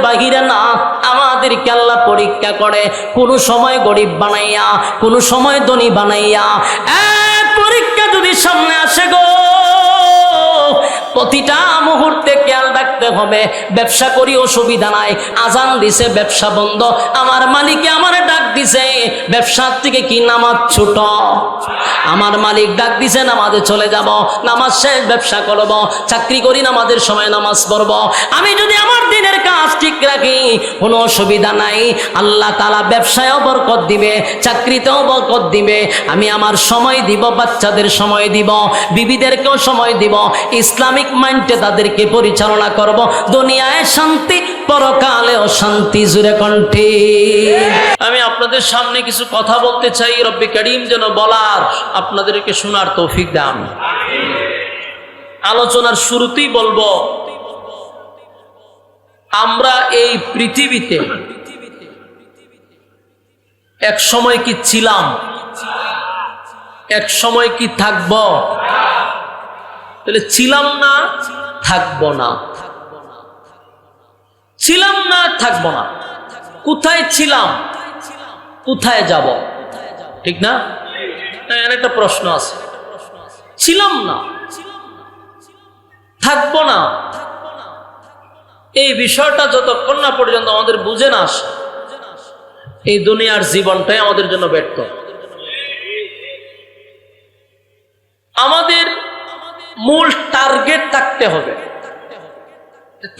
বাহিরে না, আমাদেরকে আল্লাহ পরীক্ষা করে, কোনো সময় গরিব বানাইয়া, কোনো সময় ধনী বানাইয়া। পরীক্ষা যদি সামনে আসে গো, প্রতিটা মুহূর্তে খেয়াল রাখতে হবে। ব্যবসা করি অসুবিধা নাই, আজান দিছে ব্যবসা বন্ধ, আমার মালিকে আমার ডাক দিছে ব্যবসার থেকে কি নামাজ ছোট, আমার মালিক ডাক দিছে নামাজে চলে যাব, নামাজ শেষ ব্যবসা করব, চাকরি করি নামাজের সময় নামাজ পড়ব। আমি যদি আমার দিনের কাজ ঠিক রাখি কোনো অসুবিধা নাই, আল্লাহ তাআলা ব্যবসায়ও বরকত দিবে, চাকরিতেও বরকত দিবে। আমি আমার সময় দিব, বাচ্চাদের সময় দিব, বিবিদেরকেও সময় দিব, ইসলামিক মাইন্ডে তাদেরকে পরিচালনা করব। দুনিয়ায় শান্তি, পরকালেও শান্তি। জুড়ে কণ্ঠে আমি আপনাদের সামনে কিছু কথা বলতে চাই, রব্বি করিম যেন বলার আপনাদেরকে শোনার তৌফিক দান। আলোচনার শুরুতেই বলবো, আমরা এই পৃথিবীতে এক সময় কি ছিলাম, এক সময় কি থাকব? তাহলে ছিলাম না, থাকবো না, ছিলাম না, থাকবো না। কোথায় ছিলাম, কোথায় যাব? ঠিক না? একটা প্রশ্ন আছে। ছিলাম না, থাকবো না, এই বিষয়টা যতক্ষণ না পর্যন্ত আমাদের বুঝে না আসে, এই দুনিয়ার জীবনটাই আমাদের জন্য ব্যর্থ। আমাদের মূল টার্গেট থাকতে হবে।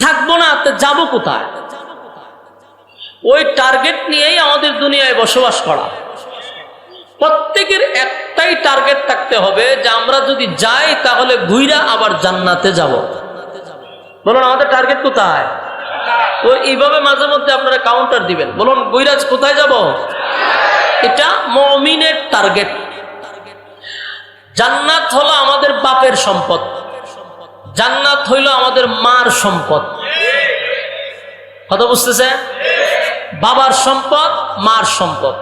থাকবো না, যাব কোথায়? ওই টার্গেট নিয়েই আমাদের দুনিয়ায় বসবাস করা। প্রত্যেকের একটাই টার্গেট থাকতে হবে যে আমরা যদি যাই তাহলে ঘুইরা আবার জান্নাতে যাব। বলুন আমাদের টার্গেট কোথায়? ওই এইভাবে মাঝে মধ্যে আপনারা কাউন্টার দিবেন, বলুন ঘুইরা কোথায় যাব? এটা মুমিনের টার্গেট। জান্নাত হলো আমাদের বাপের সম্পদ, জান্নাত হইল আমাদের মার সম্পদ। কথা বুঝতেছে? বাবার সম্পদ, মার সম্পদ।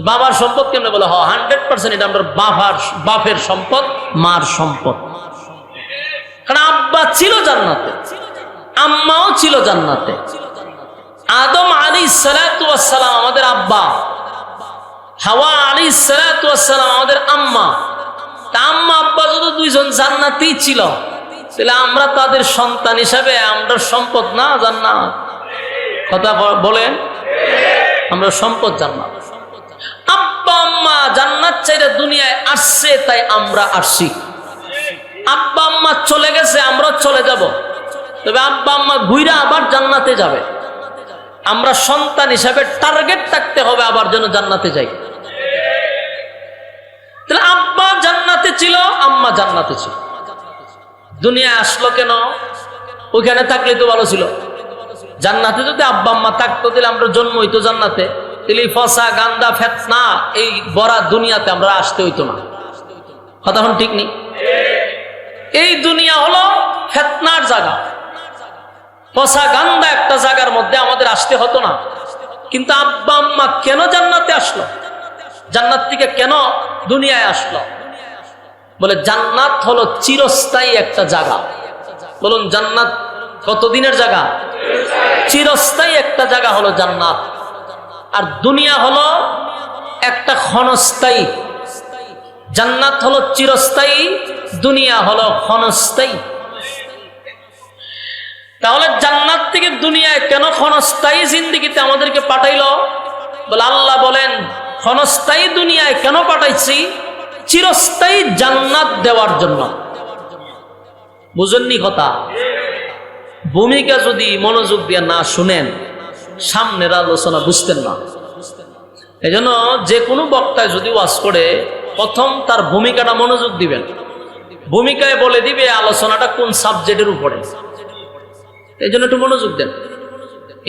বাবার সম্পদ কেমনে বলে? 100% এটা আমরা বাপের সম্পদ, মার সম্পদ। কারণ আব্বা ছিল জান্নাতে, আম্মাও ছিল জান্নাতে। আদম আলাইহিস সালাতু ওয়াস সালাম আমাদের আব্বা, হাওয়া আলাইহিস সালাতু ওয়াস সালাম আমাদের আম্মা। তা আম্মা আব্বা যদি দুইজন জান্নাতেই ছিল, তাহলে আমরা তাদের সন্তান হিসাবে আমরা সম্পদ না জান্নাত? কথা বলেন, আমরা সম্পদ জান্নাত। আব্বা আম্মা জান্নাত চাইলে দুনিয়ায় আসছে, তাই আমরা আসছি। আব্বা আম্মা চলে গেছে, আমরা চলে যাব। তবে আব্বা আম্মা ঘুরে আবার জান্নাতে যাবে। আমরা সন্তান হিসাবে টার্গেট থাকতে হবে আবার যেন জান্নাতে যাই। তাহলে আব্বা জান্নাতে ছিল, আম্মা জান্নাতে ছিল। দুনিয়ায় আসলো কেন? ওইখানে থাকলে তো ভালো ছিল। জান্নাতে যদি আব্বা আম্মা থাকতো, তাহলে আমরা জন্ম হইতো জান্নাতে, তাহলে ফসা গান্দা ফেতনা এই বড়া দুনিয়াতে আমরা আসতে হইতো না। কথা এখন ঠিক নেই? এই দুনিয়া হলো ফেতনার জায়গা, ফসা গান্দা একটা জায়গার মধ্যে আমাদের আসতে হতো না। কিন্তু আব্বা আম্মা কেন জান্নাতে আসলো? জান্নাত থেকে কেন দুনিয়ায় আসলো? বলে জান্নাত হলো চিরস্থায়ী একটা জায়গা। বলুন জান্নাত কতদিনের জায়গা? চিরস্থায়ী একটা জায়গা হলো জান্নাত। আর দুনিয়া হলো একটা ক্ষণস্থায়ী। জান্নাত হলো চিরস্থায়ী, দুনিয়া হলো ক্ষণস্থায়ী। তাহলে জান্নাত থেকে দুনিয়ায় কেন ক্ষণস্থায়ী জিন্দেগিতে আমাদেরকে পাঠাইলো? বলে আল্লাহ বলেন ক্ষণস্থায়ী দুনিয়ায় কেন পাঠাইছি? চিরস্থায়ী জান্নাত দেওয়ার জন্য। বুঝেননি কথা? ভূমিকা যদি মনোযোগ দিয়ে না শুনেন, সামনের আলোচনা বুঝতেন না। এই জন্য যে কোনো বক্তায় যদি ওয়াজ করে, প্রথম তার ভূমিকাটা মনোযোগ দিবেন। ভূমিকায় বলে দিবে আলোচনাটা কোন সাবজেক্টের উপরে। এই জন্য একটু মনোযোগ দেন,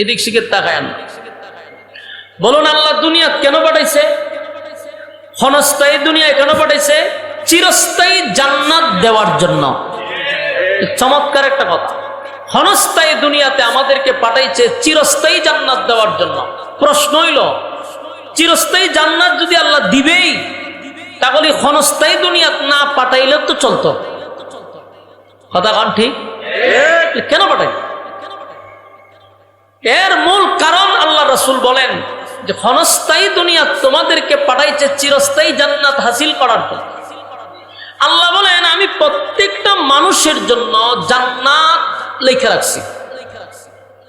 এদিক শিখে তাকায় না। বলুন আল্লাহ দুনিয়া কেন পাঠাইছে? ক্ষণস্থায়ী দুনিয়ায় কেন পাঠাইছে? চিরস্থায়ী জান্নাত দেওয়ার জন্য। চমৎকার একটা কথা। ক্ষণস্থায়ী দুনিয়াতে আমাদেরকে পাঠাইছে চিরস্থায়ী জান্নাত দেওয়ার জন্য। প্রশ্ন হইল, চিরস্থায়ী জান্নাত যদি আল্লাহ দিবেই, তাহলে ক্ষণস্থায়ী দুনিয়াত না পাঠাইলে তো চলতো। কথা কান ঠিক? কেন পাঠাই? এর মূল কারণ আল্লাহ রাসূল বলেন যে ক্ষণস্থায়ী দুনিয়া তোমাদেরকে পাঠাইছে চিরস্থায়ী জান্নাত হাসিল করার জন্য। আল্লাহ বলেন আমি প্রত্যেকটা মানুষের জন্য জান্নাত লিখে রাখছি।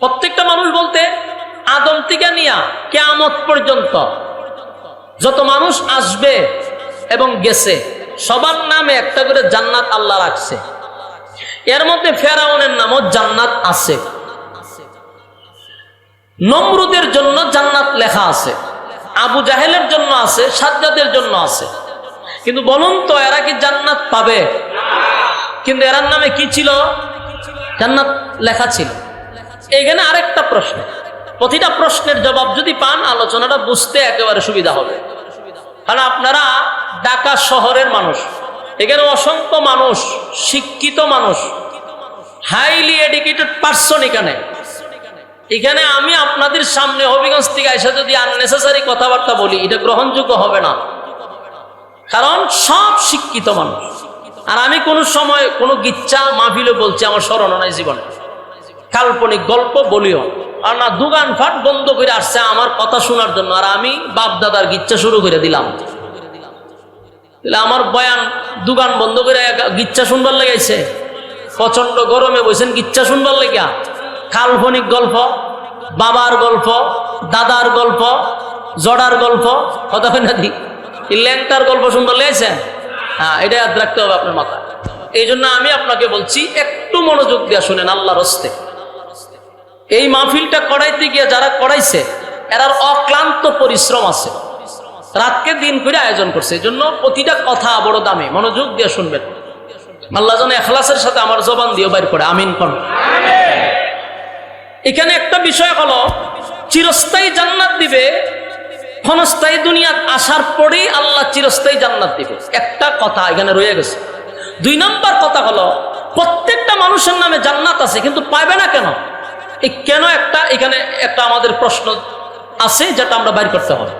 প্রত্যেকটা মানুষ বলতে আদম থেকে নিয়া কিয়ামত পর্যন্ত যত মানুষ আসবে এবং গেছে সবার নামে একটা করে জান্নাত আল্লাহ রাখছে। এর মধ্যে ফেরাউনের নামও জান্নাত আছে, নমরুদের জন্য জান্নাত লেখা আছে, আবু জাহেলের জন্য আছে, সাজ্জাদের জন্য আছে। কিন্তু বলুন তো এরা কি জান্নাত পাবে? কিন্তু এরার নামে কি ছিল? জান্নাত লেখা ছিল। এখানে আরেকটা প্রশ্ন, প্রতিটা প্রশ্নের জবাব যদি পান আলোচনাটা বুঝতে একেবারে সুবিধা হবে। কারণ আপনারা ঢাকা শহরের মানুষ, এখানে অসংখ্য মানুষ, শিক্ষিত মানুষ, হাইলি এডুকেটেড পারসন এখানে আমি আপনাদের সামনে হবিগঞ্জ থেকে এসে যদি আননেসেসারি কথাবার্তা বলি এটা গ্রহণযোগ্য হবে না, কারণ সব শিক্ষিত মানুষ। আর আমি কোনো সময় কোনো গিচ্ছা মাহফিলে বলছি আমার স্মরণ নাই জীবনে, কাল্পনিক গল্প বলিও আর না, দোকান ফাট বন্ধ করে আসছে আমার কথা শোনার জন্য, আর আমি বাপ দাদার গিচ্ছা শুরু করে দিলাম। আমার বয়ান দোকান বন্ধ করে গিচ্ছা শুনবার লেগেছে, প্রচন্ড গরমে বসেন গিচ্ছা শুনবার লেগা, কাল্পনিক গল্প, বাবার গল্প, দাদার গল্প, জড়ার গল্প, কথা হয় না দি ল্যাংটার গল্প শুনবার লেগেছেন। হ্যাঁ, এটা ইয়াদ রাখতে হবে আপনার মাথায়। এই জন্য আমি আপনাকে বলছি একটু মনোযোগ দিয়ে শুনেন আল্লাহর হস্তে। এই মাহফিলটা করাইতে গিয়ে যারা করাইছে এরার অক্লান্ত পরিশ্রম আছে, রাতকে দিন করে আয়োজন করছে। এই জন্য প্রতিটা কথা বড় দামি, মনোযোগ দিয়ে শুনবেন। আল্লাহ যেন ইখলাসের সাথে আমার জবান দিয়ে বাইর করে, আমিন কোন। এখানে একটা বিষয় হলো চিরস্থায়ী জান্নাত দিবে, ক্ষণস্থায়ী দুনিয়াত আসার পরেই আল্লাহ চিরস্থায়ী জান্নাত দিবে, একটা কথা এখানে রয়ে গেছে। 2 নম্বর কথা হলো প্রত্যেকটা মানুষের নামে জান্নাত আছে, কিন্তু পাবে না কেন? এই কেন একটা এখানে একটা আমাদের প্রশ্ন আছে যেটা আমরা বাইর করতে হবে।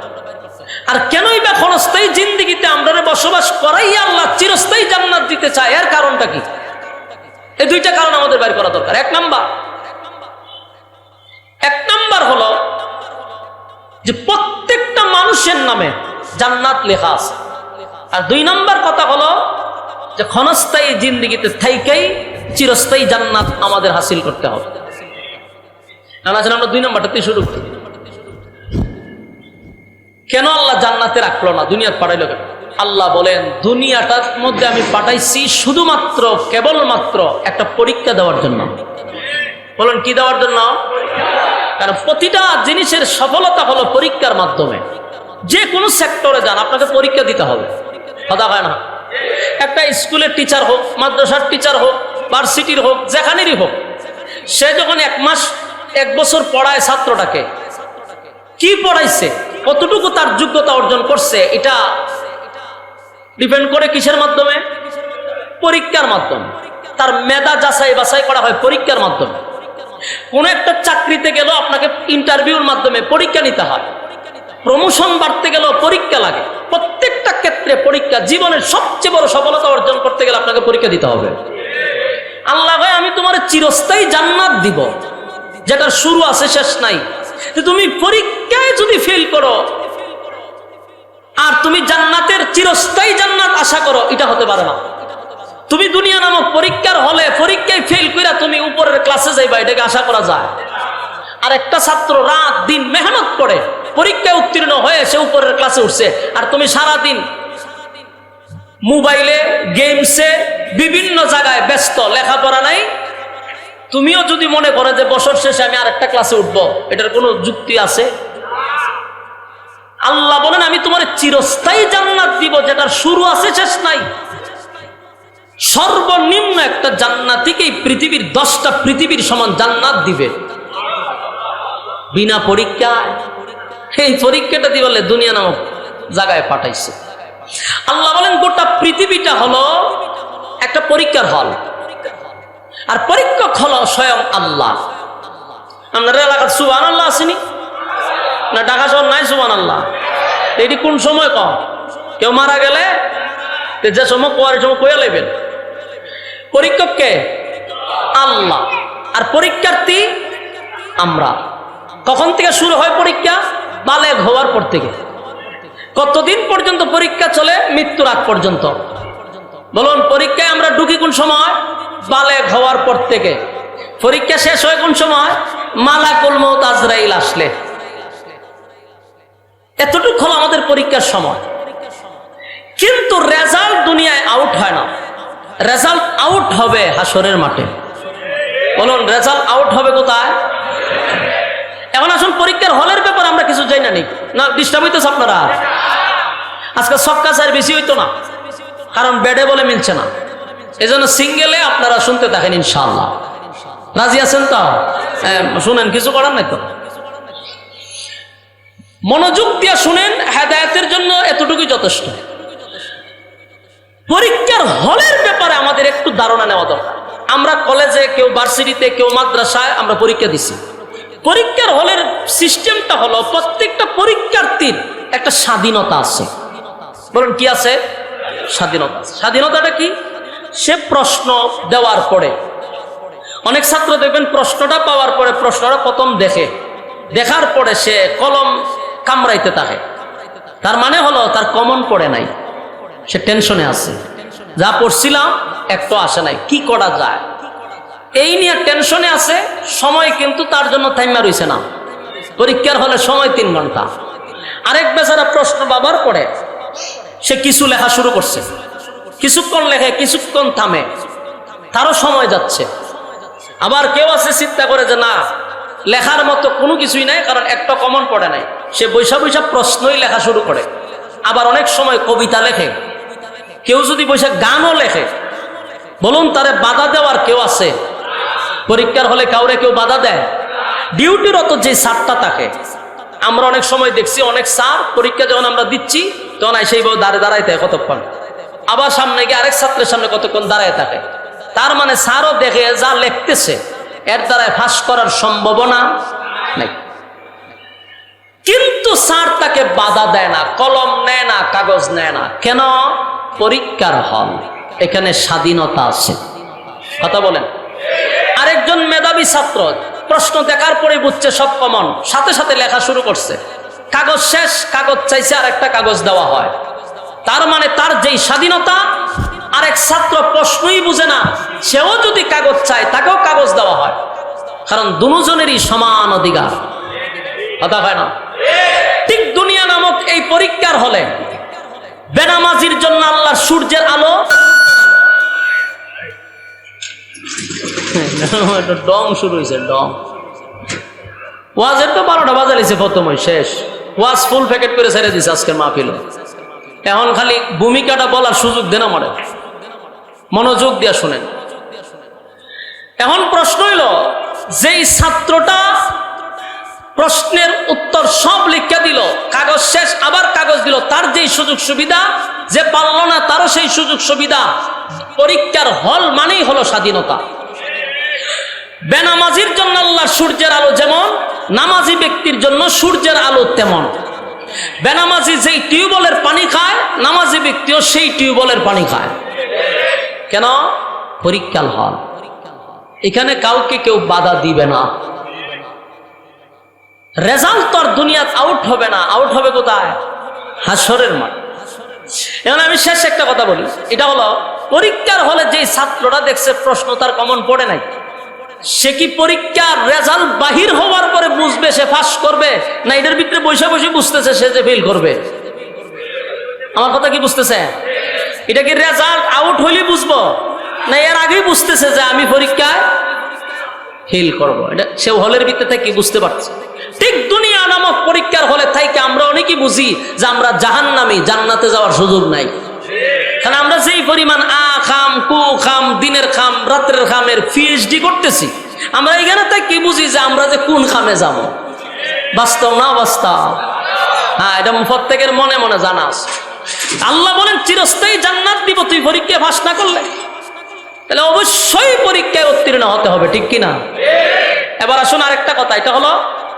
আর কেনই বা ক্ষণস্থায়ী জিন্দেগিতে আমরা বসবাস করাই আল্লাহ চিরস্থায়ী জান্নাত দিতে চায়, এর কারণটা কি? এই 2টা কারণ আমাদের বাইর করা দরকার। এক নাম্বার হলো যে প্রত্যেকটা মানুষের নামে জান্নাত লেখা আছে। আর 2 নম্বর কথা হলো যে ক্ষণস্থায়ী জিন্দেগিতে থাইকাই চিরস্থায়ী জান্নাত আমাদের হাসিল করতে হবে। আমরা 2 নম্বরটাতে শুরু করি। কেন আল্লাহ জান্নাতে রাখলো না, দুনিয়াত পাঠাইলো কেন? আল্লাহ বলেন দুনিয়াটার মধ্যে আমি পাঠাইছি শুধুমাত্র কেবলমাত্র একটা পরীক্ষা দেওয়ার জন্য। বলেন কি দেওয়ার জন্য? কারণ প্রতিটা জিনিসের সফলতা হলো পরীক্ষার মাধ্যমে। যে কোনো সেক্টরে যান আপনাকে পরীক্ষা দিতে হবে, কথা হয় না? একটা স্কুলের টিচার হোক, মাদ্রাসার টিচার হোক, ভার্সিটির হোক, যেখানেরই হোক, সে যখন 1 বছর পড়ায় ছাত্রটাকে, কি পড়াইছে, কতটুকু তার যোগ্যতা অর্জন করছে, এটা ডিপেন্ড করে কিসের মাধ্যমে? পরীক্ষার মাধ্যমে। তার মেধা যাচাই বাছাই করা হয় পরীক্ষার মাধ্যমে। কোন একটা চাকরিতে গেল আপনাকে ইন্টারভিউর মাধ্যমে পরীক্ষা নিতে হয়, প্রমোশন বাড়তে গেলেও পরীক্ষা লাগে। প্রত্যেকটা ক্ষেত্রে পরীক্ষা। জীবনের সবচেয়ে বড় সফলতা অর্জন করতে গেলে আপনাকে পরীক্ষা দিতে হবে। আল্লাহ ভাই আমি তোমার চিরস্থায়ী জান্নাত দিব যেটার শুরু আছে শেষ নাই। তুমি পরীক্ষায় যদি ফেল করো আর তুমি জান্নাতের চিরস্থায়ী জান্নাত আশা করো, এটা হতে পারে না। তুমি দুনিয়া নামক পরীক্ষার হলে পরীক্ষায় ফেল করে তুমি উপরের ক্লাসে যাইবা, এটাকে আশা করা যায়? আর একটা ছাত্র রাত দিন মেহনত করে পরীক্ষায় উত্তীর্ণ হয়ে সে উপরের ক্লাসে উঠছে, আর তুমি সারাদিন মোবাইলে, গেমসে, বিভিন্ন জায়গায় ব্যস্ত, লেখাপড়া নাই। তুমিও যদি মনে করো যে বছর শেষে আমি আরেকটা ক্লাসে উঠবো, এটার কোনো যুক্তি আছে? আল্লাহ বলেন আমি তোমার চিরস্থায়ী জান্নাত দিব যেটার শুরু আছে শেষ নাই। সর্বনিম্ন একটা জান্নাতীকেই পৃথিবীর 10টা পৃথিবীর সমান জান্নাত দিবে বিনা পরীক্ষায়। এই পরীক্ষাটা দিয়ে বলে দুনিয়া নামক জায়গায় পাঠাইছে। আল্লাহ বলেন গোটা পৃথিবীটা হলো একটা পরীক্ষার হল, আর পরীক্ষক হলো স্বয়ং আল্লাহ। আপনার এলাকার সুবহানাল্লাহ আসেনি না? ঢাকা শহর নাই সুবহানাল্লাহ? এটি কোন সময় কম? কেউ মারা গেলে যে সময় কোয়ারের সময় কইয়া লাইবেন। পরীক্ষক কে? আল্লাহ। আর পরীক্ষার্থী আমরা। কখন থেকে শুরু হয় পরীক্ষা? বালেগ হওয়ার পর থেকে। কতদিন পর্যন্ত পরীক্ষা চলে? মৃত্যুর আগ পর্যন্ত। বলুন, পরীক্ষায় আমরা ঢুকি কোন সময়? বালেগ হওয়ার পর থেকে। পরীক্ষা শেষ হয় কোন সময়? মালাকুল মউত আজরাইল আসলে। এতটুকু হলো আমাদের পরীক্ষার সময়। কিন্তু রেজাল্ট দুনিয়ায় আউট হয় না, রেজাল্ট আউট হবে হাসরের মাঠে। বলুন, রেজাল্ট আউট হবে কোথায়? এখন আসুন, পরীক্ষার হলের ব্যাপারে আমরা কিছু জানি না, ডিস্টার্ব হইতেছে আপনারা? আজকে সবকা চার বেশি হইতো না, কারণ বেডে বলে মিলছে না। এই জন্য সিঙ্গেলে আপনারা শুনতে থাকেন, ইনশাআল্লাহ। রাজি আছেন তো? শুনেন, কিছু করার নাই তো। মনোযোগ দিয়ে শুনেন, হেদায়েতের জন্য এতটুকুই যথেষ্ট। পরীক্ষার হলের ব্যাপারে আমাদের একটু ধারণা নেওয়া দরকার। আমরা কলেজে, কেউ ভার্সিটিতে, কেউ মাদ্রাসায় আমরা পরীক্ষা দিছি। পরীক্ষার হলের সিস্টেমটা হলো, প্রত্যেকটা পরীক্ষার্থীর একটা স্বাধীনতা আছে। বলুন, কি আছে? স্বাধীনতা। স্বাধীনতাটা কি? সে প্রশ্ন দেওয়ার পরে, অনেক ছাত্র দেখবেন প্রশ্নটা পাওয়ার পরে প্রশ্নটা প্রথম দেখার পরে সে কলম কামড়াইতে থাকে। তার মানে হলো তার কমন পড়ে নাই, সে টেনশনে আছে। যা পড়ছিলাম একটু আসে নাই, কি করা যায়, এই নিয়ে টেনশনে আছে। সময় কিন্তু তার জন্য থাইমা রইছে না। পরীক্ষার হলে সময় 3 ঘন্টা। আরেক বেচারা প্রশ্ন বাবার পরে সে কিছু লেখা শুরু করছে, কিছুক্ষণ লেখে, কিছুক্ষণ থামে, তারও সময় যাচ্ছে। আবার কেউ আছে চিন্তা করে যে না, লেখার মতো কোনো কিছুই নাই, কারণ একটা কমন পড়ে নাই, সে বৈশা বৈশা প্রশ্নই লেখা শুরু করে। আবার অনেক সময় কবিতা লেখে, কেউ যদি বৈশা গানও লেখে। বলুন, তারে বাধা দেওয়ার কেউ আছে? পরীক্ষার হলে কাউরে কেউ বাধা দেয়? ডিউটিরত যে স্যারটা থাকে, আমরা অনেক সময় দেখছি অনেক স্যার পরীক্ষা যখন আমরা দিচ্ছি তখন সেইভাবে দাঁড়ায় থাকে কতক্ষণ, আবার সামনে গিয়ে আরেক ছাত্রের সামনে কতক্ষণ দাঁড়ায় থাকে। তার মানে স্যারও দেখে যা লিখতেছে এর দ্বারায় ফাঁস করার সম্ভাবনা নাই। কিন্তু স্যার তাকে বাধা দেয় না, কলম নেয় না, কাগজ নেয় না। কেন? পরীক্ষার হল, এখানে স্বাধীনতা আছে। কথা বলেন। আরেকজন মেধাবী ছাত্র প্রশ্ন দেখার পরে বুঝছে সব কমন, সাথে সাথে লেখা শুরু করছে। কাগজ শেষ, কাগজ চাইছে, আরেকটা কাগজ দেওয়া হয়। তার মানে তার যেই স্বাধীনতা, আরেক ছাত্র প্রশ্নই বুঝে না, সেও যদি কাগজ চায় তাকেও কাগজ দেওয়া হয়, কারণ দুজনেরই সমান অধিকার। কথা হয় না? ঠিক দুনিয়া নামক এই পরীক্ষার হলে বেনামাজির জন্য আল্লাহর সূর্যের আলো, ডং শুরু হয়েছে, ডং। ওয়াজের তো 12টা বাজালিছে, প্রথমই শেষ। ওয়াজ ফুল প্যাকেট করে ছেড়ে দিছে আজকের মাহফিল। এখন খালি ভূমিকাটা বলার সুযোগ দেন আমাদের, মনোযোগ দিয়া শুনেন। এখন প্রশ্ন হইল, যেই ছাত্রটা প্রশ্নের উত্তর সব লিখে দিল, কাগজ শেষ, আবার কাগজ দিল, তার যেই সুযোগ সুবিধা, যে পারল না তারও সেই সুযোগ সুবিধা। পরীক্ষার হল মানেই হলো স্বাধীনতা। বেনামাজির জন্য আল্লাহর সূর্যের আলো যেমন, নামাজি ব্যক্তির জন্য সূর্যের আলো তেমন। বেনামাজি যেই টিউবওয়েলের পানি খায়, নামাজি ব্যক্তিও সেই টিউবওয়েলের পানি খায়। কেন? পরীক্ষার হল, এখানে কাউকে কেউ বাধা দিবে না। রেজাল্ট তো আর দুনিয়াতে আউট হবে না, আউট হবে কোথায়? হাসরের মাঠ। এখন আমি শেষ একটা কথা বলি, এটা হলো পরীক্ষার হলে যে ছাত্রটা দেখছে প্রশ্ন তার কমন পড়ে নাই, সে কি পরীক্ষার রেজাল্ট বাহির হওয়ার পরে বুঝবে সে পাস করবে, না এটার ভিতরে বসে বসে বুঝতেছে সে যে ফেল করবে? আমার কথা কি বুঝতেছে? এটা কি রেজাল্ট আউট হইলে বুঝবো, না এর আগেই বুঝতেছে যে আমি পরীক্ষায় ফেল করবো? এটা সে হলের ভিতরে থেকে বুঝতে পারছে। ঠিক দুনিয়া নামক পরীক্ষার হলে থেকে আমরা অনেকেই বুঝি যে আমরা জাহান্নামী, জান্নাতে যাওয়ার সুযোগ নাই। কারণ আমরা যেই পরিমাণ খাম, কু খাম, দিনের খাম, রাত্রের খামের পিএইচডি করতেছি, আমরা এখানে থেকে বুঝি যে আমরা যে কোন খামে যাব। বাস্তব না বাস্তব? হ্যাঁ, এটা প্রত্যেকের মনে মনে জানা আছে। আল্লাহ বলেন চিরস্থায়ী জান্নাত দিব তুই পরীক্ষায় পাস না করলে। তাহলে অবশ্যই পরীক্ষায় উত্তীর্ণ হতে হবে, ঠিক কিনা? এবার আসুন আরেকটা কথা, এটা হলো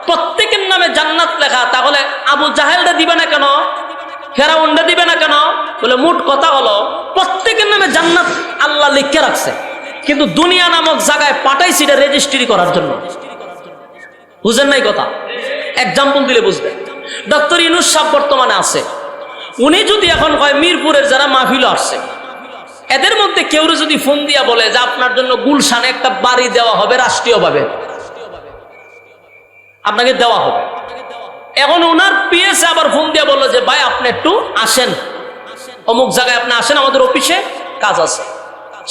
প্রত্যেকের নামে জান্নাত লেখা, তাহলে আবু জাহেলটা দিবে না কেন, ফেরাউনটা দিবে না কেন? বলে মোট কথা হলো প্রত্যেকের নামে জান্নাত আল্লাহ লিখে রাখছে, কিন্তু দুনিয়া নামক জায়গায় পাঠাইছি এটা রেজিস্ট্রি করার জন্য। বুঝেন নাই কথা? এক্সাম্পল দিলে বুঝবেন। ডক্টর ইউনূস সাহেব বর্তমানে আছে, উনি যদি এখন কয় মিরপুরের যারা মাহফিল আসছে এদের মধ্যে কেউ যদি ফোন দিয়া বলে যে আপনার জন্য গুলশানে একটা বাড়ি দেওয়া হবে রাষ্ট্রীয়ভাবে, আপনাকে দেওয়া হবে, এখন ওনার পিএসএ আবার ফোন দিয়া বললো যে ভাই আপনি একটু আসেন অমুক জায়গায়, আপনি আসেন আমাদের অফিসে কাজ আছে,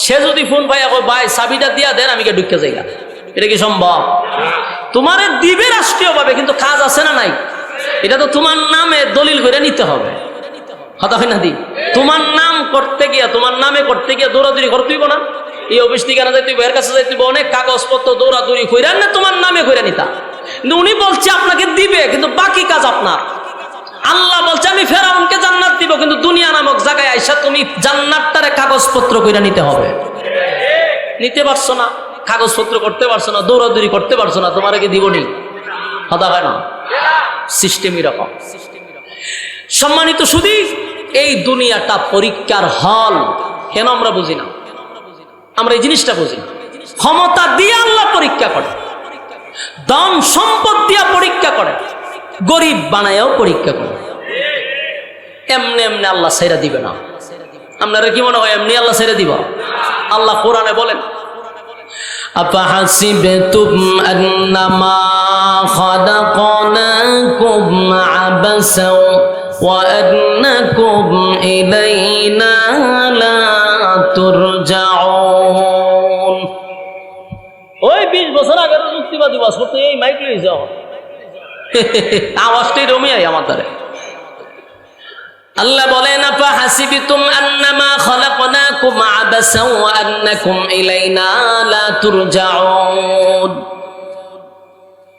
সে যদি ফোন পাই ভাই চাবিটা দিয়া দেন আমি ঢুকে যাই, এটা কি সম্ভব? তোমারে দিবে রাষ্ট্রীয়ভাবে কিন্তু কাজ আছে না নাই? এটা তো তোমার নামে দলিল করে নিতে হবে, কথা হয় না দি? তোমার নাম করতে গিয়া, তোমার নামে করতে গিয়া দৌড়াদৌড়ি করতে হইব না? এই অফিস ঠিকানা যাইতে হইব, এর কাছে যাইতে হইব, অনেক কাগজপত্র দৌড়াদৌড়ি কইরা না তোমার নামে কইরা নিতা। কিন্তু উনি বলছে আপনাকে দিবে, কিন্তু বাকি কাজ আপনার। আল্লাহ বলছে আমি ফেরাউনকে জান্নাত দিব, কিন্তু দুনিয়া নামক জায়গায় আইসা তুমি জান্নাতটারে কাগজপত্র কইরা নিতে হবে। নিতে পারছো না, কাগজপত্র করতে পারছো না, দৌড়াদৌড়ি করতে পারছো না, তোমার কি দিবনি? কথা হয় না? সিস্টেম এরকম। সম্মানিত শুধু এই দুনিয়াটা পরীক্ষার হল। কেন আমরা বুঝি না? আমরা এই জিনিসটা বুঝি না। ক্ষমতা দিয়ে আল্লাহ পরীক্ষা করে, ধন সম্পদ দিয়া পরীক্ষা করে, গরিব বানায়ও পরীক্ষা করে। এমনি এমনি আল্লাহ ছেড়ে দিবে না। আপনারা কি মনে হয় এমনি আল্লাহ ছেড়ে দিব? আল্লাহ কোরআনে বলেন আফাহাসিবতুম আন্নামা খালাকনাকুম আবাসা ওয়া আন্নাকুম ইলাইনা লা তুরজাউন। ওই 20 বছর আগের যুক্তিবাদী বাস করতে এই মাইক লই যাও, আওয়াজটাই রমিয়াই আমার দ্বারে। আল্লাহ বলেন আফাহাসিবতুম আন্নামা খালাকনাকুম আবাসা ওয়া আন্নাকুম ইলাইনা লা তুরজাউন।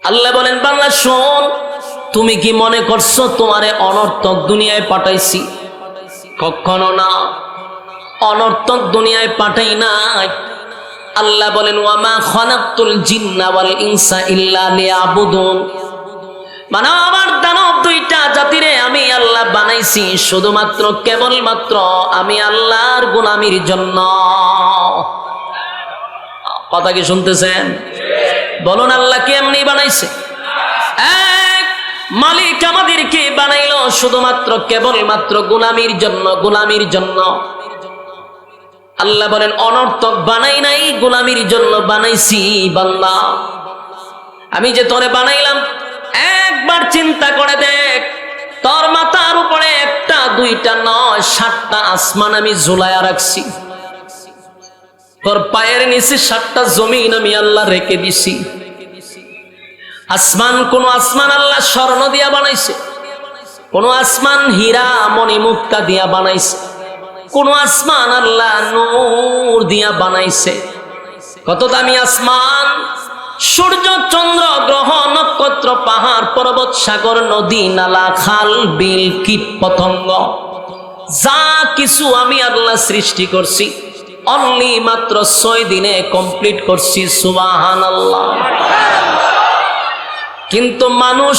আল্লাহ বলেন বাংলা শোন, তুমি কি মনে করছো তোমারে অনর্থক দুনিয়ায় পাঠাইছি? কখনো না, অনর্থক দুনিয়ায় পাঠাই নাই। আল্লাহ বলেন ওয়ামা খালাকতুল জিন্না ওয়াল ইনসা ইল্লা লিয়াবুদুন। মানব আর দানব দুইটা জাতিরে আমি আল্লাহ বানাইছি শুধুমাত্র কেবলমাত্র আমি আল্লাহর গোলামির জন্য। কথা কি শুনতেছেন? বলুন আল্লাহ কি এমনি বানাইছে? এক মালিক আমাদেরকে বানাইলো শুধুমাত্র কেবলমাত্র গোলামির জন্য, গোলামির জন্য। আল্লাহ বলেন অনর্থক বানাই নাই, গোলামির জন্য বানাইছি। বান্দা আমি যে তোরে বানাইলাম একবার চিন্তা করে দেখ, তোর মাথার উপরে একটা দুইটা নয় 7টা আসমান আমি ঝুলাইয়া রাখছি, তোর পায়ের নিচে 7টা জমিন আমি আল্লাহ রেখে দিছি। আসমান, কোন আসমান আল্লাহ স্বর্ণ দিয়া বানাইছে, কোন আসমান হীরা মণি মুক্তা দিয়া বানাইছে, কোন আসমান আল্লাহ নূর দিয়া বানাইছে। কত দামি আসমান! সূর্য, চন্দ্র, গ্রহ, নক্ষত্র, পাহাড়, পর্বত, সাগর, নদী, নালা, খাল, বিল, কীট পতঙ্গ, যা কিছু আমি আল্লাহ সৃষ্টি করছি অনলি মাত্র 6 দিনে কমপ্লিট করছি। সুবহানাল্লাহ। কিন্তু মানুষ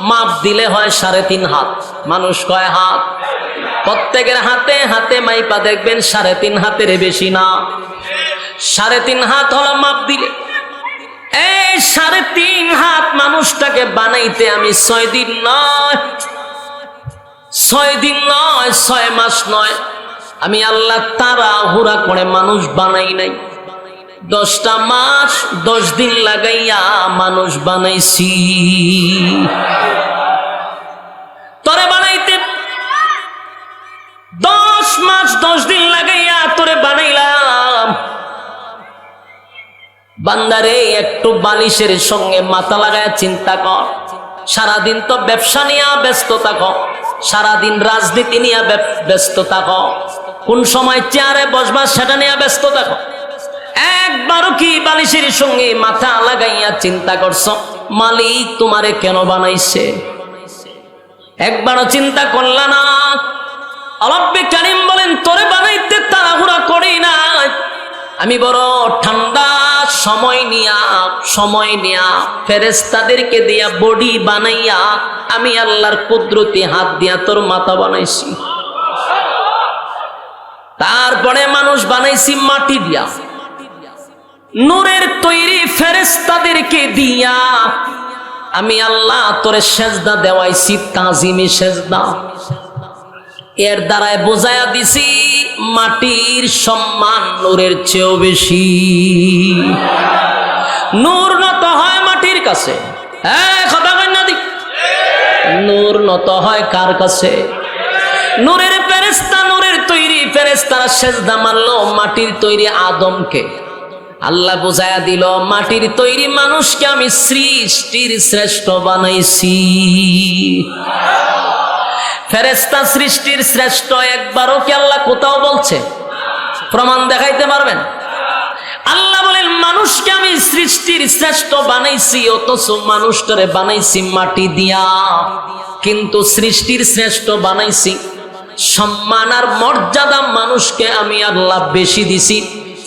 মাপ দিলে হয় 3.5 হাত। মানুষ কয় হাত? প্রত্যেকের হাতে হাতে মাইপা দেখবেন 3.5 হাতের বেশি না। 3.5 হাত হলো মাপ দিলে। এই 3.5 হাত মানুষটাকে বানাইতে আমি 6 দিন নয়, 6 দিন নয়, 6 মাস নয়, আমি আল্লাহ তাড়াহুড়া করে মানুষ বানাই নাই। 10টা মাস 10 দিন লাগাইয়া মানুষ বানাইছি। তোরে বানাইতে 10 মাস 10 দিন লাগাইয়া তোরে বানাইলাম। বান্দারে একটু বালিশের সঙ্গে মাথা লাগায় চিন্তা কর। সারাদিন তো ব্যবসা নিয়ে ব্যস্ত থাকো, সারাদিন রাজনীতি নিয়ে ব্যস্ত থাকো, কোন সময় চেয়ারে বসবা সেটা নিয়ে ব্যস্ত থাকো। একবারও কি বালিশের সঙ্গে মাথা লাগাইয়া চিন্তা করছো মালিক তোমারে কেন বানাইছে? একবারও চিন্তা করলা না? রব্বে কারীম বলেন তোরে বানাইতে তাড়াহুড়া করি না, আমি বড় ঠান্ডা সময় নিয়া ফেরেশতাদেরকে দিয়া বডি বানাইয়া আমি আল্লাহর কুদরতি হাত দিয়া তোর মাথা বানাইছি। তারপরে মানুষ বানাইছি মাটি দিয়া, নূরের তৈরি ফেরেশতাদেরকে দিয়া আমি আল্লাহ তোরে সেজদা দেওয়াইছি, তাজিমি সেজদা। এর দ্বারায় বোঝায়া দিছি মাটির সম্মান নূরের চেয়েও বেশি। নূর নত হয় মাটির কাছে। হ্যাঁ, কথা কই না দিক। নূর নত হয় কার কাছে? নূরের ফেরেশতা, নূরের তৈরি ফেরেশতারা সেজদা মারলো মাটির তৈরি আদমকে। আল্লাহ বুঝায়া দিল মাটির তৈরি মানুষকে আমি সৃষ্টির শ্রেষ্ঠ বানাইছি। ফেরেশতা সৃষ্টির শ্রেষ্ঠ একবারও কি আল্লাহ কোথাও বলছে? প্রমাণ দেখাইতে পারবেন? আল্লাহ বলেন মানুষকে আমি সৃষ্টির শ্রেষ্ঠ বানাইছি, অথচ মানুষটারে বানাইছি মাটি দিয়া, কিন্তু সৃষ্টির শ্রেষ্ঠ বানাইছি। সম্মান আর মর্যাদা মানুষকে আমি আল্লাহ বেশি দিছি।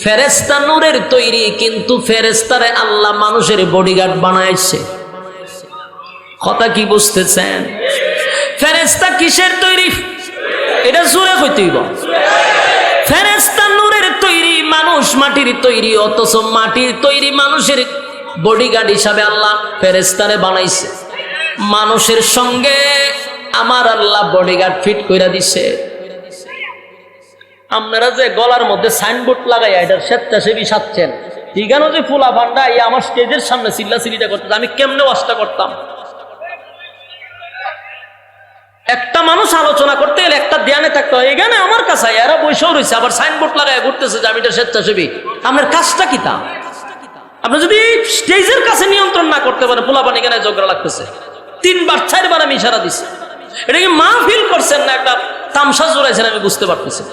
ফেরেশতা নূরের তৈরি, কিন্তু ফেরেশতারে আল্লাহ মানুষের বডিগার্ড বানাইছে। কথা কি বুঝতেছেন? ফেরেশতা কিসের তৈরি? এটা জোরে কইতে হইব। ফেরেশতা নূরের তৈরি, মানুষ মাটির তৈরি, অথচ মাটির তৈরি মানুষের বডিগার্ড হিসাবে আল্লাহ ফেরেশতারে বানাইছে। মানুষের সঙ্গে আমার আল্লাহ বডিগার্ড ফিট কইরা দিছে। আপনারা যে গলার মধ্যে সাইনবোর্ড লাগাইয়া এটার স্বেচ্ছাসেবী সাচ্ছেন, এখানে যে ফুলা ভান্ডা আমার স্টেজের সামনে চিল্লাচিল্লিটা করতে, আমি কেমনে ওয়াজটা করতাম? একটা মানুষ আলোচনা করতে গেলে একটা ধ্যানে থাকতে হয়। এখানে আমার কাছে এরা বৈশাও রয়েছে, আবার সাইনবোর্ড লাগায় ঘুরতেছে যে আমি এটা স্বেচ্ছাসেবী। আপনার কাজটা কি তা? আপনি যদি স্টেজের কাছে নিয়ন্ত্রণ না করতে পারেন, পোলাপান এখানে ঝগড়া লাগতেছে। 3 বার 4 বার আমি ইশারা দিছি। এটা কি মাহফিল করছেন না একটা তামসা জোড়াইছেন? আমি বুঝতে পারতেছি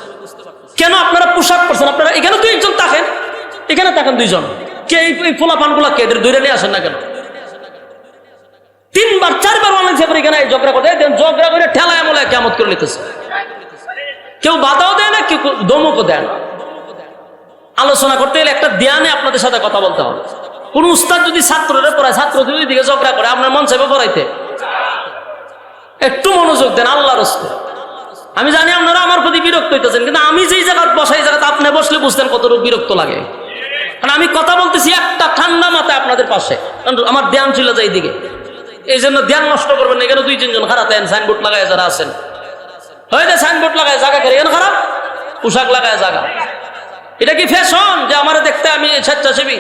কেন আপনারা পোশাক করছেন। আপনারা এখানে 2 একজন থাকেন, এখানে থাকেন 2 জন। কে এই পোলাপান গুলা কে দূরে নিয়ে আসেন না কেন? 3 বার 4 বার অনেক এখানে ঝগড়া করে ঝগড়া করে ঠেলায় আমলে কেমত করে নিতেছে। কেউ বাধাও দেয় না, কেউ দমকও দেয় না। আলোচনা করতে গেলে একটা ধ্যানে আপনাদের সাথে কথা বলতে হবে। কোন উস্তাদ যদি ছাত্ররা পড়ায়, ছাত্র যদি দিকে ঝগড়া করে, আপনার মন চাইবে পড়াইতে? একটু মনোযোগ দেন আল্লাহর রাস্তে। আমি জানি আপনারা আমার প্রতি বিরক্ত হইতেছেন, কিন্তু আমি যেই জায়গায় বসাই জায়গাতে আপনি বসলে বুঝতেন কতটুকু বিরক্ত লাগে। কারণ আমি কথা বলতেছি একটা ঠান্ডা মাথায় আপনাদের পাশে, আমার ধ্যান ছিল যায় এইদিকে। এই জন্য ধ্যান নষ্ট করবেন না। এখানে 2-3 জন খারাপ সাইনবোর্ড লাগায় যারা আছেন, হয়তো সাইনবোর্ড লাগায় জায়গা করে এখানে খারাপ, পোশাক লাগায় জায়গা। এটা কি ফ্যাশন যে আমার দেখতে আমি স্বেচ্ছাসেবী?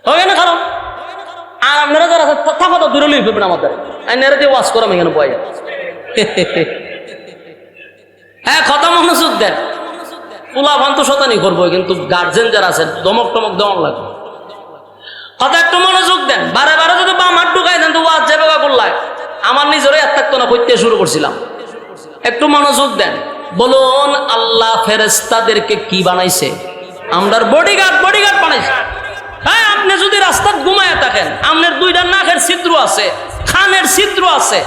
হবে না খারাপ। আর আপনারা যারা থাকো তো দূরে লিখবেন আমাদের আইনারা দিয়ে ওয়াশ করাম এখানে বয়ে। হ্যাঁ, কথা মনোযোগ দেন। পোলা ভান্ত শতানি করবো, কিন্তু গার্জেন যারা আছেন দমক টমক দেওয়ার লাগবে। কথা একটু মনোযোগ দেন। বারে বারে যদি বাম হাত ঢুকাই দেন তো ওয়াজ যাবে বললায় আমার নিজেরই আর থাকতো না, কইতে শুরু করছিলাম। একটু মনোযোগ দেন। বলুন আল্লাহ ফেরেশতাদেরকে কি বানাইছে? আমরার বডিগার্ড বানাইছে। হ্যাঁ, আপনি যদি রাস্তায় ঘুমায় থাকেন, আপনার 2টা নাকের ছিদ্র আছে, খানের ছিদ্র আছে,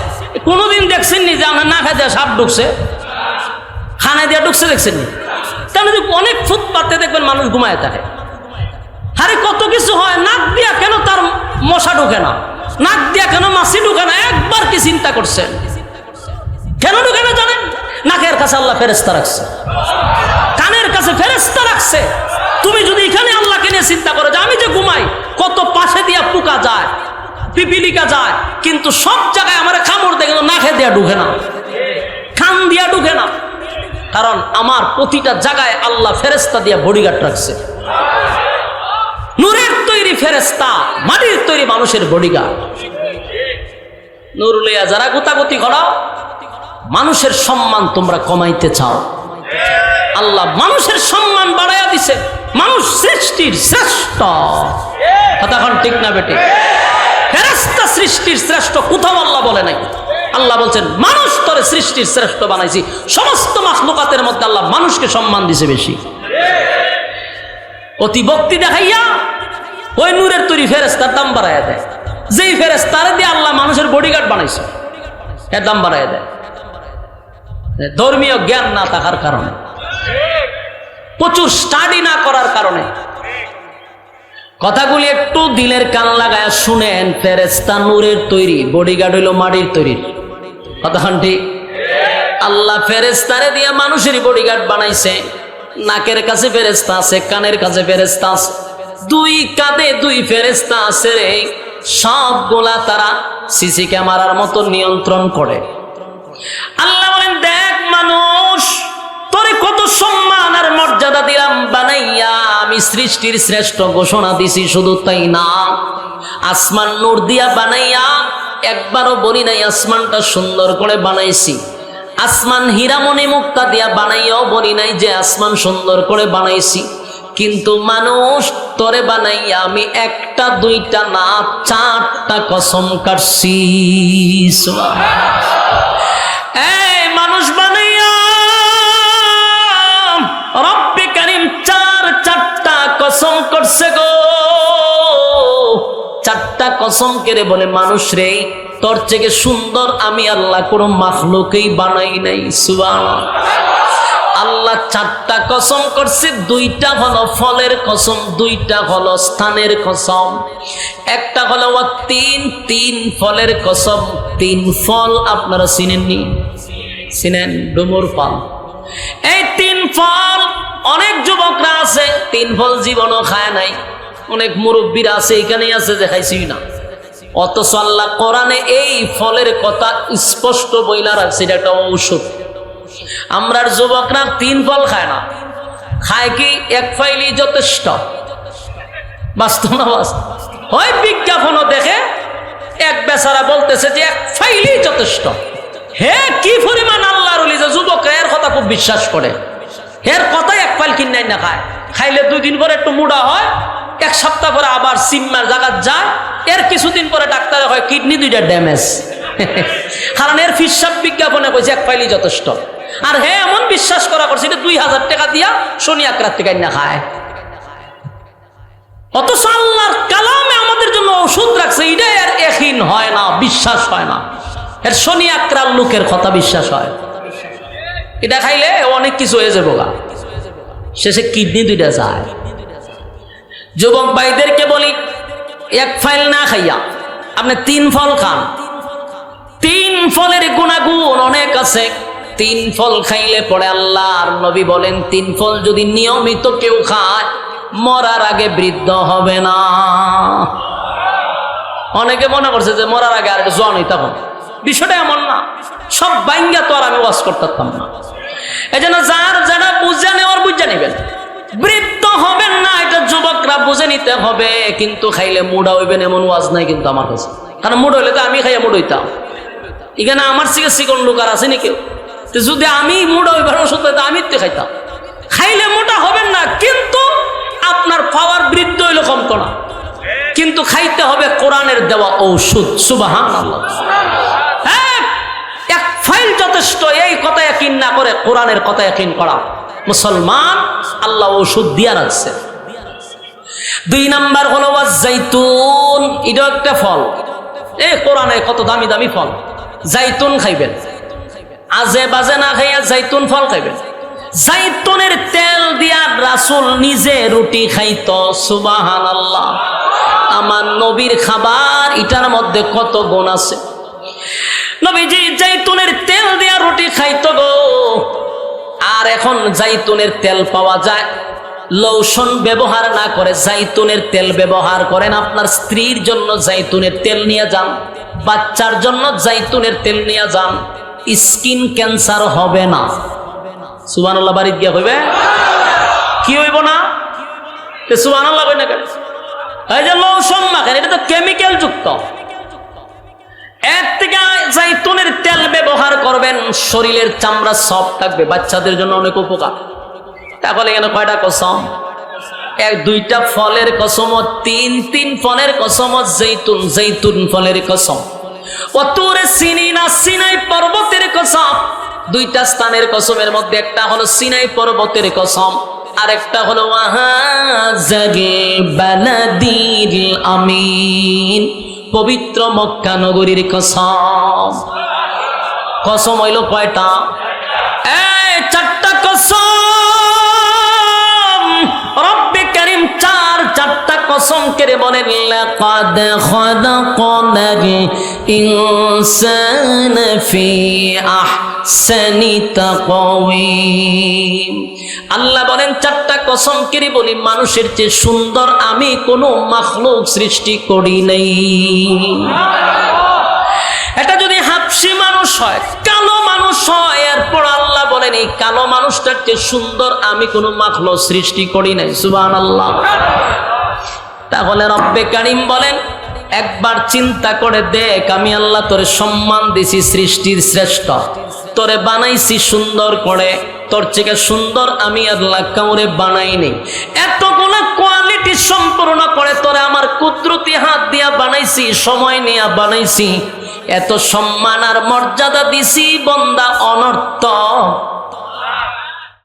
কোনোদিন দেখছেন নি যে আপনার নাকে দিয়ে সাপ ঢুকছে? খানে দিয়ে ঢুকছে দেখছেন নি? তাহলে অনেক ফুটপাতে দেখবেন মানুষ ঘুমায় থাকে। আরে কত কিছু হয়। নাক দিয়া কেন তার মশা ঢুকে না? নাক দিয়া কেন মাছি ঢুকে না? একবার কি চিন্তা করছেন? কেন ঢুকে না জানেন? নাকের কাছে আল্লাহ ফেরেশতা রাখছে, কানের কাছে ফেরেশতা রাখছে। তুমি যদি এখানে আল্লাহকে নিয়ে চিন্তা করো যে আমি যে ঘুমাই, কত পাশে দিয়া পোকা যায়, পিপিলিকা যায়, কিন্তু সব জায়গায় আমার কামড় দেয়, কিন্তু নাকে দিয়া ঢুকে না, কান দিয়া ঢুকে না। কারণ আমার প্রতিটা জায়গায় আল্লাহ ফেরেশতা দিয়া বডিগার্ড রাখছে। নূরের তৈরি ফেরেশতা, মাটির তৈরি মানুষের বডিগার্ড। নূর লইয়া যারা গোতাগতি করাও, মানুষের সম্মান তোমরা কমাইতে চাও, আল্লাহ মানুষের সম্মান বাড়াইয়া দিছে। মানুষ সৃষ্টির শ্রেষ্ঠ। কতক্ষণ ঠিক না বেটে? ফেরেশতা সৃষ্টির শ্রেষ্ঠ কোথাও আল্লাহ বলে নাই। আল্লাহ বলছেন মানুষ তোরে সৃষ্টির শ্রেষ্ঠ বানাইছি। সমস্ত মাখলুকাতের মধ্যে আল্লাহ মানুষকে সম্মান দিছে বেশি। অতিভক্তি দেখাইয়া ওই নূরের তৈরি ফেরেশতার দাম বাড়াইয়া দেয়। যেই ফেরেশতারে দিয়ে আল্লাহ মানুষের বডিগার্ড বানাইছে, এর দাম বাড়াইয়া দেয়। ধর্মীয় জ্ঞান না থাকার কারণে, প্রচুর স্টাডি না করার কারণে। কথাগুলি একটু দিলের কান লাগায় শুনেন। ফেরেশতা নূরের তৈরি, বডিগার্ড হইল মাটির তৈরি। কতক্ষণ ঠিক? আল্লাহ ফেরেশতারে দিয়ে মানুষের বডিগার্ড বানাইছে। নাকের কাছে ফেরেশতা আছে, কানের কাছে ফেরেশতা আছে, 2 কাঁধে 2 ফেরেশতা আছে রে। সবগুলা তারা সিসি ক্যামেরার মতো নিয়ন্ত্রণ করে। আল্লাহ বলেন, দেখ মানুষ, তোরে কত সম্মান আর মর্যাদা দিলাম বানাইয়া, আমি সৃষ্টির শ্রেষ্ঠ ঘোষণা দিছি। শুধু তাই না, আসমান নূর দিয়া বানাইয়া, একবারও বলি নাই আসমানটা সুন্দর করে বানাইছি। আসমান হীরামণি মুক্তা দিয়া বানাইয়াও বলি নাই যে আসমান সুন্দর করে বানাইছি। কিন্তু মানুষ, তোরে বানাইয়া আমি একটা দুইটা না 4টা কসম কাটছি। এই মানুষ বানাইয়া রব্বে কারীম 4টা কসম করছে গো। 4টা কসম কেড়ে বলে, মানুষ রে, তোর থেকে সুন্দর আমি আল্লাহ কোন মাখলুকই বানাই নাই। সুবহানাল্লাহ। আল্লাহ 4টা কসম করছে, 2টা হলো ফলের কসম, 2টা হলো স্থানের কসম। একটা হলো তিন ফলের কসম। 3 ফল আপনারা চিনেননি? চিনেন? ডুমুর ফল। এই 3 ফল অনেক যুবকরা আছে 3 ফল জীবনও খায় নাই। অনেক মুরব্বীরা আছে, এখানেই আছে যে খাইছি না। অথচ আল্লাহ কোরআনে এই ফলের কথা স্পষ্ট বইলা রাখছে, এটা একটা ঔষধ। আমরার যুবকরা 3 ফল খায় না, খায় কি 1 ফাইলই যথেষ্ট। বাস্তব না বাস্তব? হয় বিজ্ঞাপনও দেখে এক বেচারা বলতেছে যে 1 ফাইলই যথেষ্ট। হে কি পরিমাণ আল্লাহর ওলি যে যুবকরা এর কথা খুব বিশ্বাস করে। এর কথাই 1 ফাইল কিনে না খায়, খাইলে 2 দিন পরে একটু মুড়া হয়, 1 সপ্তাহ পরে আবার সিম্মার জায়গা যায়, এর কিছুদিন পরে ডাক্তারে হয় কিডনি 2টা ড্যামেজ। কারণ এর ফিসাব বিজ্ঞাপনে কইছে 1 ফাইলই যথেষ্ট। আর হে এমন বিশ্বাস করা করছে এটা 2000 টাকা দিয়া শনি আকরাত থেকে না খায়। অথচ আল্লাহর কালামে আমাদের জন্য ওষুধ রাখছে, এটা এর ইয়াকিন হয় না, বিশ্বাস হয় না। এর শনি আকরার লোকের কথা বিশ্বাস হয়। এটা খাইলে অনেক কিছু হয়ে যাবো, শেষে কিডনি 2টা যায়। যুবক ভাইদেরকে বলি, 1 ফাইল না খাইয়া আপনি 3 ফল খান। 3 ফলের গুণাগুণ অনেক আছে। 3 ফল খাইলে পরে আল্লাহর নবী বলেন, 3 ফল যদি নিয়মিত কেউ খায় মরার আগে বৃদ্ধ হবে না। অনেকে মনে করছে যে মরার আগে আর জোয়ান হইতাম, বিষয়টা এমন না। সব বাইঙ্গা তো আর আমি ওয়াজ করতাম না। এই জন্য যারা বুঝে নেওয়ার বুঝে নেবেন, বৃদ্ধ হবেন না এটা যুবকরা বুঝে নিতে হবে। কিন্তু খাইলে মুড়া হইবেন এমন ওয়াজ নাই কিন্তু আমার কাছে। কারণ মুড় হইলে তো আমি খাইয়া মুড় হইতাম। এখানে আমার থেকে চিকন লোক আর আছে নি কেউ? যদি আমি মুড়া হইবার ওষুধ হইতাম আমি তো খাইতাম। খাইলে মোটা হবেন না, কিন্তু আপনার পাওয়ার বৃদ্ধ হইলে কমতো না। কিন্তু খাইতে হবে কোরআনের দেওয়া ঔষধ। সুবহানাল্লাহ। হ্যাঁ, 1 ফাইল যথেষ্ট, এই কথা ইয়াকিন না করে কোরআনের কথা ইয়াকিন করা। মুসলমান আল্লাহ ঔষধ দিয়া রাখছে। 2 নাম্বার হলো জাইতুন। এটা একটা ফল, এই কোরআনে কত দামি দামি ফল। জাইতুন খাইবেন, আজে বাজে না খাইয়া জাইতুন ফল খাইবেন। জাইতুনের তেল দিয়া রাসূল নিজে রুটি খাইতো। সুবহানাল্লাহ। আমার নবীর খাবার, এটার মধ্যে কত গুণ আছে। নবীজি জাইতুনের তেল দিয়া রুটি খাইতো গো। আর এখন জাইতুনের তেল পাওয়া যায়, লোশন ব্যবহার না করে জাইতুনের তেল ব্যবহার করেন। আপনার স্ত্রীর জন্য জাইতুনের তেল নিয়ে যান, বাচ্চার জন্য জাইতুনের তেল নিয়ে যান, স্কিন ক্যান্সার হবে না। সুবহানাল্লাহ। বাড়ি গিয়া হইবে কি হইব না? সুবহানাল্লাহ কই না কেন? এই যে লোশন মাখেন, এটা তো কেমিক্যাল যুক্ত। এর থেকে জাইতুনের তেল ব্যবহার করবেন, শরীরের চামড়া সফট থাকবে, বাচ্চাদের জন্য অনেক উপকার। তাহলে এখানে কয়টা কসম? 1-2টা ফলের কসম, 3 ফলের কসম। জৈতুন ফলের কসম। অতুরে সিনিনা, সিনাই পর্বতের কসম। 2টা স্থানের কসমের মধ্যে একটা হলো সিনাই পর্বতের কসম, আর একটা হলো ওয়াহাজাল বালাদিল আমিন, পবিত্র মক্কা নগরীর কসম। কসম হইল কয়টা? এই 4টা কসম। রব্বে কারীম 4টা কসম করে বলেন, লাকাদ খালাকনাল ইনসানা ফি আহসানি তাকওয়িম। আল্লাহ বলেন চারটা কসম করে বলি, মানুষের চেয়ে সুন্দর আমি কোনো মাখলুক সৃষ্টি করি নাই। এটা যদি হাবশী মানুষ হয়, কালো মানুষ হয়, এরপর আল্লাহ বলেন এই কালো মানুষটার চেয়ে সুন্দর আমি কোনো মাখলুক সৃষ্টি করি নাই। সুবহানাল্লাহ। তাহলে রব্বে কারীম বলেন একবার চিন্তা করে দেখ, আমি আল্লাহ তোরে সম্মান দিছি, সৃষ্টির শ্রেষ্ঠ, তোরে বানাইছি সুন্দর করে, তোর থেকে সুন্দর আমি আল্লাহ কাউরে বানাইনি। এতগুলো কোয়ালিটি সম্পূর্ণ করে তোরে আমার কুদরতি হাত দিয়া বানাইছি, সময় নিয়ে বানাইছি, এত সম্মান আর মর্যাদা দিছি, বান্দা অনর্থ